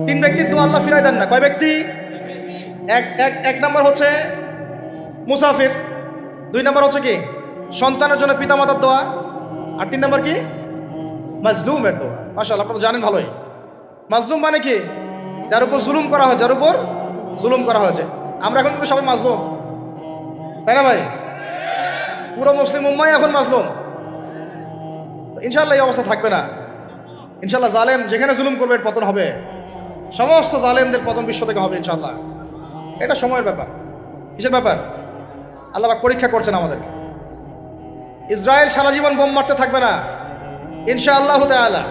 তিন ব্যক্তির দোয়া আল্লাহ ফিরাই দেন না। কয় ব্যক্তি? এক নাম্বার হচ্ছে মুসাফির, দুই নাম্বার হচ্ছে কি সন্তানের জন্য পিতামাতার দোয়া, আর তিন নাম্বার কি মাজলুমের দোয়া। মাশাআল্লাহ, আপনারা জানেন ভালোই। মাজলুম মানে কি? যার উপর জুলুম করা হয়েছে, যার উপর জুলুম করা হয়েছে। আমরা এখন কিন্তু সবাই মাজলুম, তাই না ভাই? পুরো মুসলিম উম্মাই এখন মাজলুম। ইনশাআল্লাহ এই অবস্থা থাকবে না। ইনশাআল্লাহ জালেম যেখানে জুলুম করবে এর পতন হবে। সমস্ত জালেমদের পতন বিশ্ব থেকে হবে ইনশাআল্লাহ। এটা সময়ের ব্যাপার। কিসের ব্যাপার? আল্লাহ পাক পরীক্ষা করছেন আমাদেরকে। ইসরায়েল সারা জীবন বোম মারতে থাকবে না ইনশাআল্লাহ তাআলা।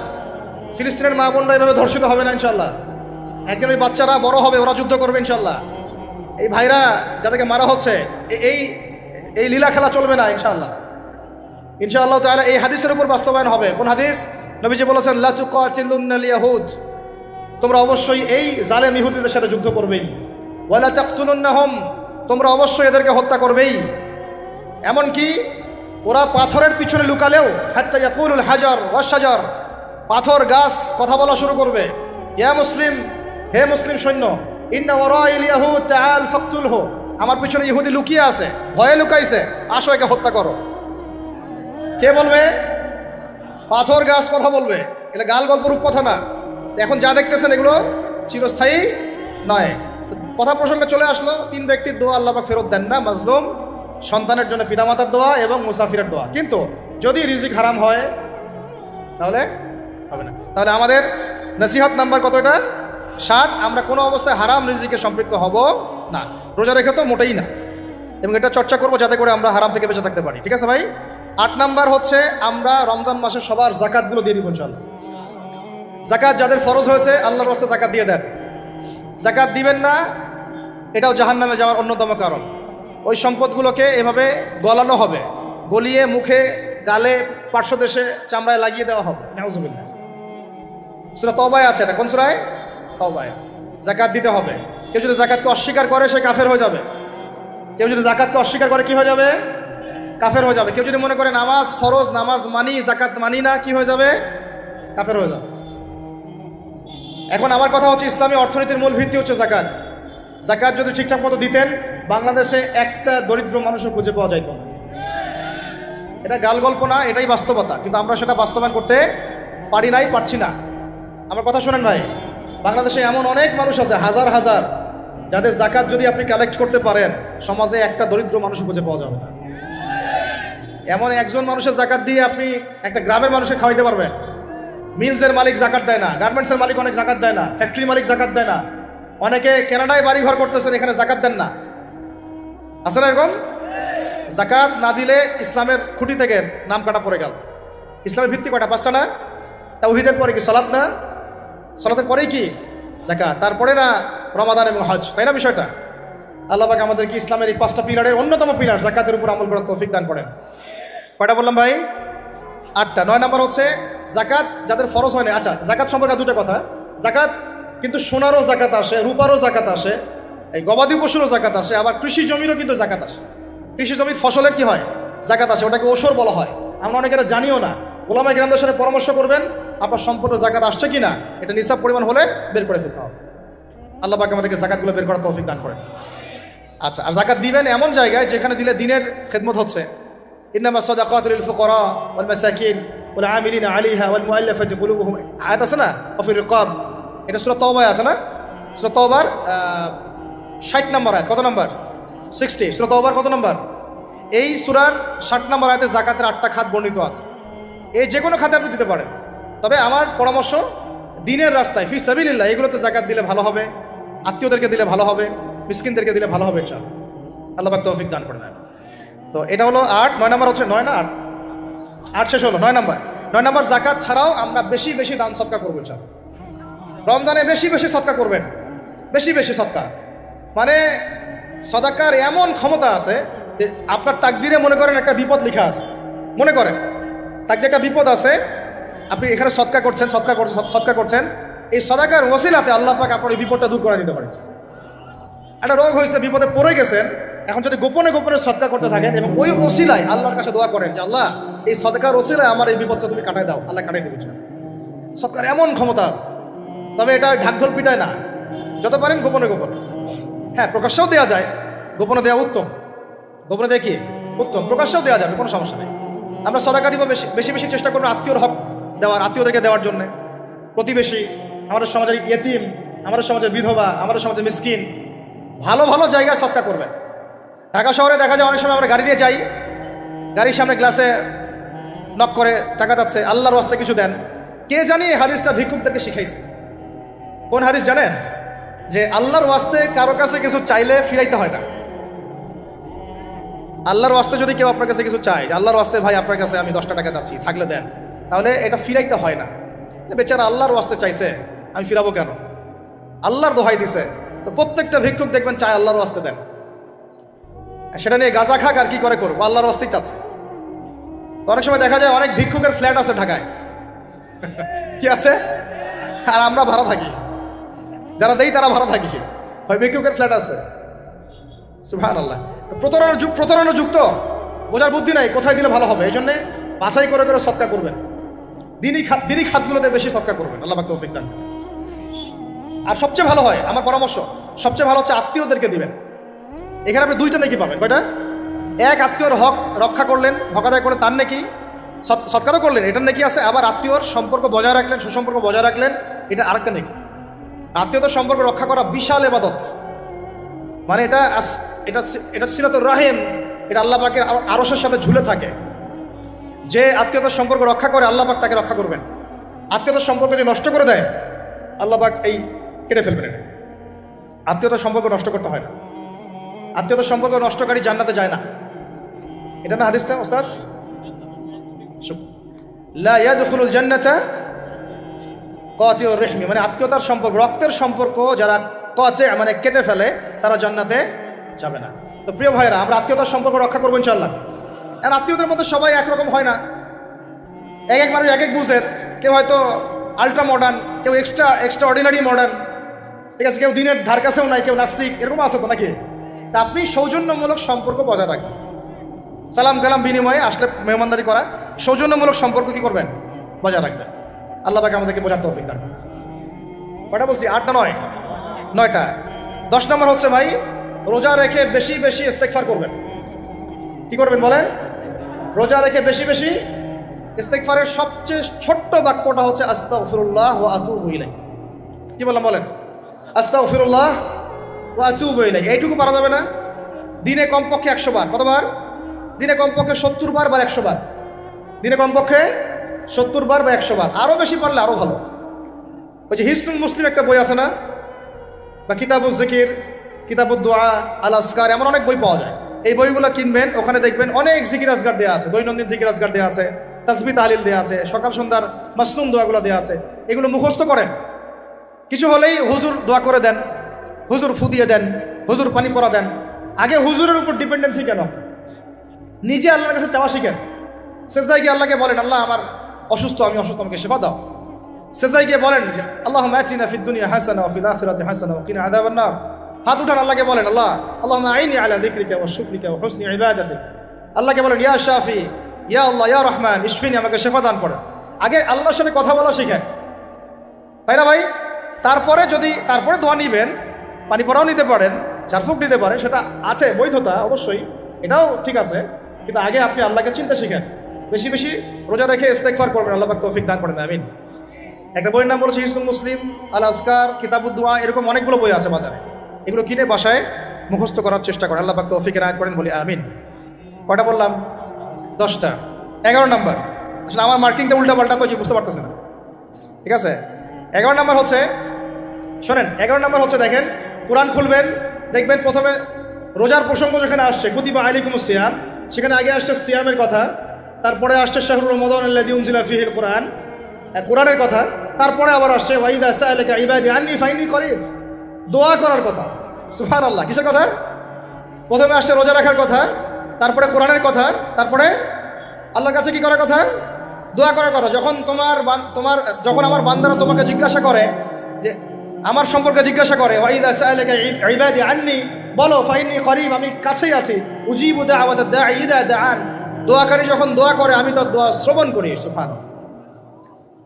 ফিলিস্তিনের মা বোনরা এভাবে ধর্ষিত হবে না ইনশাআল্লাহ। একদিন ওই বাচ্চারা বড় হবে, ওরা যুদ্ধ করবে ইনশাআল্লাহ। এই ভাইরা যাদেরকে মারা হচ্ছে, এই এই লীলা খেলা চলবে না ইনশাআল্লাহ। ইনশাআল্লাহ তাআলা এই হাদিসের উপর বাস্তবায়ন হবে। কোন হাদিস? নবীজি বলেছেন লা তুকাতিলুনাল ইয়াহুদ, তোমরা অবশ্যই এই জালেম ইহুদিদের সাথে যুদ্ধ করবেই। ওয়ালা তাকতুলুনহুম, তোমরা অবশ্যই এদেরকে হত্যা করবেই। এমনকি ওরা পাথরের পিছনে লুকালেও হাত্তা ইয়াকুলুল হাজার ওয়াশ শাজার, পাথর গাছ কথা বলা শুরু করবে। ইয়া মুসলিম, হে মুসলিম সৈন্য, ইন্না ওয়ারাইল ইয়াহুদ তাআল ফাকতুলহু, আমার পিছনে ইহুদি লুকিয়ে আছে, ভয়ে লুকাইছে, আসো একে হত্যা করো। কে বলবে? পাথর গাছ কথা বলবে। এটা গাল গল্প রূপ কথা না। এখন যা দেখতেছেন এগুলো চিরস্থায়ী নয়। কথা প্রসঙ্গে চলে আসলো, তিন ব্যক্তির দোয়া আল্লাহ পাক ফেরত দেন না। মাজলুম, সন্তানের জন্য পিতামাতার দোয়া এবং মুসাফিরের দোয়া। কিন্তু যদি রিজিক হারাম হয় তাহলে হবে না। তাহলে আমাদের নসিহত নাম্বার কত? এটা 7। আমরা কোনো অবস্থায় হারাম রিজিকে সম্পৃক্ত হব না। রোজা রেখে তো মোটেই না। এবং এটা চর্চা করবো যাতে করে আমরা হারাম থেকে বেঁচে থাকতে পারি। ঠিক আছে ভাই? 8 নাম্বার হচ্ছে আমরা রমজান মাসে সবার জাকাতগুলো দিয়ে দিব ইনশাআল্লাহ। জাকাত যাদের ফরজ হয়েছে আল্লাহর রাস্তায় জাকাত দিয়ে দেন। জাকাত দিবেন না, এটাও জাহান্নামে যাওয়ার অন্যতম কারণ। ওই সম্পদগুলোকে এভাবে গলানো হবে, গলিয়ে মুখে, গালে, পার্শ্বদেশে, চামড়ায় লাগিয়ে দেওয়া হবে। নাউজুবিল্লাহ। সূরা তওবায় আছে এটা। কোন সূরায়? তওবায়। জাকাত দিতে হবে। কেউ যদি জাকাতকে অস্বীকার করে সে কাফের হয়ে যাবে। কেউ যদি জাকাতকে অস্বীকার করে কি হয়ে যাবে? কাফের হয়ে যাবে। কেউ যদি মনে করে নামাজ ফরজ, নামাজ মানি, জাকাত মানি না, কি হয়ে যাবে? কাফের হয়ে যাবে। এখন আমার কথা হচ্ছে, ইসলামী অর্থনীতির মূল ভিত্তি হচ্ছে জাকাত। জাকাত যদি ঠিকঠাক মতো দিতেন, বাংলাদেশে একটা দরিদ্র মানুষও খুঁজে পাওয়া যাইত না। এটা গাল গল্প না, এটাই বাস্তবতা। কিন্তু আমরা সেটা বাস্তবায়ন করতে পারি নাই, পারছি না। আমার কথা শোনেন ভাই, বাংলাদেশে এমন অনেক মানুষ আছে, হাজার হাজার, যাদের জাকাত যদি আপনি কালেক্ট করতে পারেন, সমাজে একটা দরিদ্র মানুষও খুঁজে পাওয়া যাবে না। এমন একজন মানুষের জাকাত দিয়ে আপনি একটা গ্রামের মানুষকে খাওয়াইতে পারবেন। মিলসের মালিক জাকাত দেয় না, গার্মেন্টসের মালিক অনেক জাকাত দেয় না, ফ্যাক্টরি মালিক জাকাত দেয় না, অনেকে কানাডায় বাড়ি ঘর করতেছেন, এখানে জাকাত দেন না। আছে না এরকম? জাকাত না দিলে ইসলামের খুঁটি থেকে নাম কাটা পড়ে গেল। ইসলামের ভিত্তি কয়টা? 5টা না? তাওহীদের পরে কি সালাত না? সালাতের পরেই কি জাকাত, তারপরে না রমাদান এবং হজ, তাই না বিষয়টা? আল্লাহ পাক আমাদেরকে ইসলামের এই 5টা পিলারের অন্যতম পিলার জাকাতের উপর আমল করার তৌফিক দান করেন। কয়টা বললাম ভাই? 8টা। 9 নাম্বার হচ্ছে জাকাত যাদের ফরজ হয় না। আচ্ছা, জাকাত সম্পর্কে 2টা কথা। জাকাত কিন্তু সোনারও জাকাত আসে, রূপারও জাকাত আসে, এই গবাদি পশুরও জাকাত আসে, আবার কৃষি জমিরও কিন্তু জাকাত আসে। কৃষি জমির ফসলের কি হয়? জাকাত আসে। ওটাকে ওসর বলা হয়। আমরা অনেকেরা জানিও না। ওলামায়ে কেরামদের সাথে পরামর্শ করবেন, আপনার সম্পূর্ণ জাকাত আসছে কিনা, এটা নিসাব পরিমাণ হলে বের করে ফেলতে হবে। আল্লাহ পাক আমাদেরকে জাকাতগুলো বের করার তৌফিক দান করেন। আচ্ছা, আর জাকাত দিবেন এমন জায়গায় যেখানে দিলে দিনের খেদমত হচ্ছে। ইন্নামা সাদাকাতু লিল ফুকারা ওয়াল মাসাকিন ওয়াল আমিলিনা আলাইহা ওয়াল মুআল্লাফাতি কুলুবুহুম, আয়াত আছে না? ওয়া ফির রিকাব, এটা সূরা তাওবায় আছে না? সূরা তাওবার 60 নম্বর আয়াত। কত নম্বর? 60। সূরা তাওবার কত নম্বর? এই সূরার 60 নম্বর আয়াতে জাকাতের 8টা খাত বর্ণিত আছে। এই যে কোনো খাতে আপনি দিতে পারেন, তবে আমার পরামর্শ দিনের রাস্তায় ফি সাবিলিল্লাহ এগুলোতে জাকাত দিলে ভালো হবে, আত্মীয়দেরকে দিলে ভালো হবে, মিসকিনদেরকে দিলে ভালো হবে ইনশাআল্লাহ। আল্লাহ পাক তৌফিক দান করে দেন। তো এটা হলো 8। 9 নাম্বার হচ্ছে 9 না 8? 8 শেষ হলো। 9 নাম্বার। 9 নাম্বার জাকাত ছাড়াও আমরা বেশি বেশি দান সদকা করবো ইনশাআল্লাহ। রমজানে বেশি বেশি সদকা করবেন, বেশি বেশি সদকা। মানে সদাকার এমন ক্ষমতা আছে যে আপনার তাকদিরে মনে করেন একটা বিপদ লেখা আছে, মনে করেন তাকদিরে একটা বিপদ আছে, আপনি এখানে সদকা করছেন, সদকা করছেন, এই সদাকার ওসিলাতে আল্লাহ পাক আপনার এই বিপদটা দূর করে দিতে পারেন। একটা রোগ হয়েছে, বিপদে পড়ে গেছেন, এখন যদি গোপনে গোপনে সদকা করতে থাকেন এবং ওই ওসিলায় আল্লাহর কাছে দোয়া করেন যে আল্লাহ এই সদকার ওসিলায় আমার এই বিপদটা তুমি কাটাই দাও, আল্লাহ কাটাই দেবে। সদকার এমন ক্ষমতা আছে। তবে এটা ঢাকঢোল পিটায় না, যত পারেন গোপনে গোপনে। হ্যাঁ, প্রকাশ্যেও দেওয়া যায়, গোপনে দেওয়া উত্তম। গোপনে দেওয়া কি উত্তম, প্রকাশ্যেও দেওয়া যাবে, কোনো সমস্যা নেই। আমরা সদাকা দিব বেশি বেশি বেশি চেষ্টা করবো আত্মীয়র হক দেওয়ার, আত্মীয়দেরকে দেওয়ার জন্যে। প্রতিবেশী, আমাদের সমাজের ইয়েতিম, আমাদের সমাজের বিধবা, আমাদের সমাজের মিসকিন, ভালো ভালো জায়গায় সৎকার করবেন। ঢাকা শহরে দেখা যায় অনেক সময় আমরা গাড়ি নিয়ে যাই, গাড়ির সামনে গ্লাসে নক করে টাকা যাচ্ছে, আল্লাহর ওয়াস্তে কিছু দেন। কে জানি এই হাদিসটা ভিক্ষুকদেরকে শিখাইছে। কোন হাদিস জানেন? যে আল্লাহর ওয়াস্তে কারো কাছে কিছু চাইলে ফিরাইতে হয় না। আল্লাহর ওয়াস্তে যদি কেউ আপনার কাছে কিছু চায়, আল্লাহর ওয়াস্তে ভাই আপনার কাছে আমি 10টা টাকা চাচ্ছি, থাকলে দেন, তাহলে এটা ফিরাইতে হয় না। বেচারা আল্লাহর ওয়াস্তে চাইছে, আমি ফিরাবো কেন? আল্লাহর দোহাই দিছে। তো প্রত্যেকটা ভিক্ষুক দেখবেন চায় আল্লাহর ওয়াস্তে দেন। সেটা নিয়ে গাঁজা খাক আর কি করে করবো, আল্লাহর ওয়াস্তেই চাচ্ছে। তো অনেক সময় দেখা যায় অনেক ভিক্ষুকের ফ্ল্যাট আছে ঢাকায়, কি আছে, আর আমরা ভাড়া থাকি, যারা দেই তারা ভাড়া থাকি, হয় ভিক্ষুকের ফ্ল্যাট আছে। সুবহানাল্লাহ। তো প্রতারণা যুক্ত, বোঝার বুদ্ধি নাই কোথায় দিলে ভালো হবে। এই জন্যে বাছাই করে করে সৎকার করবেন, দিনই খাতগুলোতে বেশি সৎকার করবেন, আল্লাহ পাক তৌফিক দান। আর সবচেয়ে ভালো হয়, আমার পরামর্শ, সবচেয়ে ভালো হচ্ছে আত্মীয়দেরকে দিবেন। এখানে আপনি 2টা নেকি পাবেন। কয়টা? এক, আত্মীয়র হক রক্ষা করলেন, হক আদায় করলেন, তার নেকি, সৎকারও করলেন, এটার নেকি আছে। আবার আত্মীয়র সম্পর্ক বজায় রাখলেন, সুসম্পর্ক বজায় রাখলেন, এটা আরেকটা নেকি। আত্মীয়তার সম্পর্ক রক্ষা করা বিশাল ইবাদত, মানে এটা সিলাতুর রাহিম, এটা আল্লাহ পাকের আরশের সাথে ঝুলে থাকে। যে আত্মীয়তার সম্পর্ক রক্ষা করে আল্লাহ পাক তাকে রক্ষা করবেন। আত্মীয়তার সম্পর্ক যে নষ্ট করে দেয় আল্লাহ পাক এই কেটে ফেলবেন। এটা আত্মীয়তার সম্পর্ক নষ্ট করতে হয় না। আত্মীয়তার সম্পর্ক নষ্টকারী জান্নাতে যায় না। এটা না হাদিসটা ওস্তাদ? লা ইয়াদখুলুল জান্নাতা কাতিউর রহমি, মানে আত্মীয়তার সম্পর্ক, রক্তের সম্পর্ক যারা কাতি মানে কেটে ফেলে তারা জান্নাতে যাবে না। তো প্রিয় ভাইরা, আমরা আত্মীয়তার সম্পর্ক রক্ষা করবো ইনশাআল্লাহ। আর আত্মীয়দের মধ্যে সবাই একরকম হয় না, এক মানুষ এক বুঝের। কেউ হয়তো আলট্রা মডার্ন, কেউ এক্সট্রা অর্ডিনারি মডার্ন, ঠিক আছে, কেউ দিনের ধার কাছেও নাই, কেউ নাস্তিক, এরকম আছে তো নাকি? তা আপনি সৌজন্যমূলক সম্পর্ক বজায় রাখবেন। সালাম কালাম বিনিময়ে আসলে মেহমানদারি করা, সৌজন্যমূলক সম্পর্ক কি করবেন? বজায় রাখবেন। আল্লাহ পাক আমাদেরকে বোঝার তৌফিক দান। কয়টা বলছি? 8 না 9? 9টা। 10 নম্বর হচ্ছে ভাই, রোজা রেখে বেশি বেশি ইস্তেগফার করবেন। কি করবেন বলেন? রোজা রেখে বেশি বেশি ইস্তেগফারের সবচেয়ে ছোট্ট বাক্যটা হচ্ছে আস্তাগফিরুল্লাহ ওয়া আতুবু ইলাইহি। কি বললাম বলেন? আস্তাগফিরুল্লাহ ওয়া আতুবু ইলাইহি। এইটুকু পারা যাবে না? দিনে কমপক্ষে 100 বার। কতবার? দিনে কমপক্ষে 70 বার বা 100 বার। দিনে কমপক্ষে 70 বার বা 100 বার, আরও বেশি পারলে আরও ভালো। ওই যে হিসনুল মুসলিম একটা বই আছে না, বা কিতাবুজ জিকির, কিতাবুদ দোয়া, আল আসকার, এমন অনেক বই পাওয়া যায়। এই বইগুলো কিনবেন, ওখানে দেখবেন অনেক জিকির আজগার দেওয়া আছে, দৈনন্দিন জিকির আজগার দেওয়া আছে, তাসবিহ তাহলিল দেওয়া আছে, সকাল সন্ধ্যার মাসনুন দোয়াগুলো দেওয়া আছে। এগুলো মুখস্থ করেন। কিছু হলেই হুজুর দোয়া করে দেন, হুজুর ফু দিয়ে দেন, হুজুর পানি পরা দেন। আগে হুজুরের উপর ডিপেন্ডেন্সি কেন? নিজে আল্লাহর কাছে চাওয়া শিখেন। সেজদায় গিয়ে আল্লাহকে বলেন, আল্লাহ আমার অসুস্থ, আমি অসুস্থ, আমাকে সেবা দাও। সেজদায় গিয়ে বলেন, আল্লাহুম্মা আতিনা ফিদ দুনিয়া হাসানা ওয়া ফিল আখিরাতি হাসানা ওয়া কিনা আযাবান নার। হাত উঠান, আল্লাহকে বলেন, আল্লাহুম্মা আইনি আলা যিকরিকা ওয়া শুকরিকা ওয়া হুসনি ইবাদাতিক। আল্লাহকে বলেন, ইয়া শাফি, ইয়া আল্লাহ, ইয়া রহমান, ইশফিনি, আমাকে শেফা দান করেন। আগে আল্লাহর সাথে কথা বলা শিখেন, তাই না ভাই? তারপরে দোয়া নিবেন, পানি পরাও নিতে পারেন, ঝাড়ফুঁক নিতে পারেন, সেটা আছে বৈধতা অবশ্যই, এটাও ঠিক আছে। কিন্তু আগে আপনি আল্লাহকে চিন্তা শিখেন। বেশি বেশি রোজা রেখে ইস্তেগফার করবেন, আল্লাহ পাক তৌফিক দান করেন, আমিন। একটা বইয়ের নাম বলেছে হিসনুল মুসলিম, আল আসকার, কিতাবুদ দোয়া, এরকম অনেকগুলো বই আছে বাজারে। এগুলো কিনে বাসায় মুখস্থ করার চেষ্টা করেন, আল্লাহ পাক তৌফিকের আয়াত করেন, বলি আমিন। কয়টা বললাম? 10টা। 11 নম্বর, আসলে আমার মার্কিংটা উল্টা পাল্টা তো বুঝতে পারতেছে না, ঠিক আছে। 11 নম্বর হচ্ছে, শোনেন, 11 নম্বর হচ্ছে, দেখেন, কোরআন খুলবেন, দেখবেন প্রথমে রোজার প্রসঙ্গ যেখানে আসছে, কুতিবা আলাইকুমুস সিয়াম, সেখানে আগে আসছে সিয়ামের কথা, তারপরে আসছে শাহরুর রমাদান আল্লাযী উনজিলা ফীহিল কুরআন, কোরআনের কথা, তারপরে আবার আসছে ওয়াইদা সাআলাকা ইবাদি আন্নী ফাইন্নী করিব, দোয়া করার কথা। সুবহানাল্লাহ। কিসের কথা? প্রথমে আসছে রোজা রাখার কথা, তারপরে কোরআনের কথা, তারপরে আল্লাহর কাছে কি করার কথা? দোয়া করার কথা। যখন আমার বান্দারা তোমাকে জিজ্ঞাসা করে, যে আমার সম্পর্কে জিজ্ঞাসা করে, ওয়াইদা সাআলাকা ইবাদি আন্নী, বলো ফাইন্নী করিব, আমি কাছেই আছি, উজিবু দাওয়াতাদ দাঈ ইযা দাআন, দোয়াকারী যখন দোয়া করে আমি তার দোয়া শ্রবণ করি। সুবহানাল্লাহ।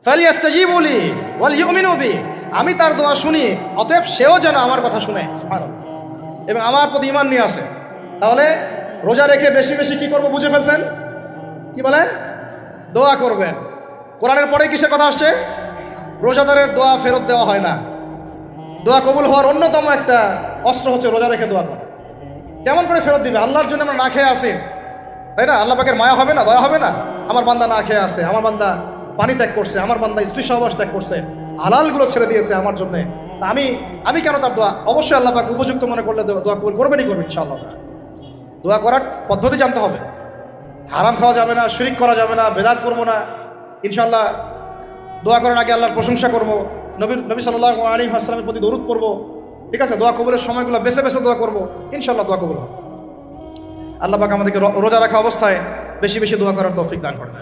ফালিয়াস্তাজিবু লি ওয়াল ইউমিনু বি, আমি তার দোয়া শুনি, অতএব সেও যেন আমার কথা শুনে সুবহানাল্লাহ, এবং আমার প্রতি ঈমান নিয়ে আসে। তাহলে রোজা রেখে বেশি বেশি কি করব বুঝে ফেলছেন? কি বলেন? দোয়া করবেন। কোরআনের পরে কিসের কথা আসছে? রোজাদারের দোয়া ফেরত দেওয়া হয় না। দোয়া কবুল হওয়ার অন্যতম একটা অস্ত্র হচ্ছে রোজা রেখে দোয়া করা। কেমন করে ফেরত দিবে? আল্লাহর জন্য আমরা না খেয়ে আসি, তাই না? আল্লাহ পাকের মায়া হবে না, দয়া হবে না? আমার বান্দা না খেয়ে আছে, আমার বান্দা পানি ত্যাগ করছে, আমার বান্দা স্ত্রী সহবাস ত্যাগ করছে, হালালগুলো ছেড়ে দিয়েছে আমার জন্য, তা আমি কেন তার দোয়া? অবশ্যই আল্লাহ পাক উপযুক্ত মনে করলে দোয়া কবুল করবেনই করবেন ইনশাআল্লাহ। দোয়া করার পদ্ধতি জানতে হবে। হারাম খাওয়া যাবে না, শিরিক করা যাবে না, বেদাত করবো না। ইনশাআল্লাহ দোয়া করার আগে আল্লাহর প্রশংসা করবো, নবী সাল্লাল্লাহু আলাইহি ওয়াসাল্লামের প্রতি দরুদ পড়বো, ঠিক আছে? দোয়া কবুলের সময়গুলো বেছে বেছে দোয়া করবো, ইনশাআল্লাহ দোয়া কবুল হবে। আল্লাহ পাক আমাদেরকে রোজা রাখা অবস্থায় বেশি বেশি দোয়া করার তৌফিক দান করেন।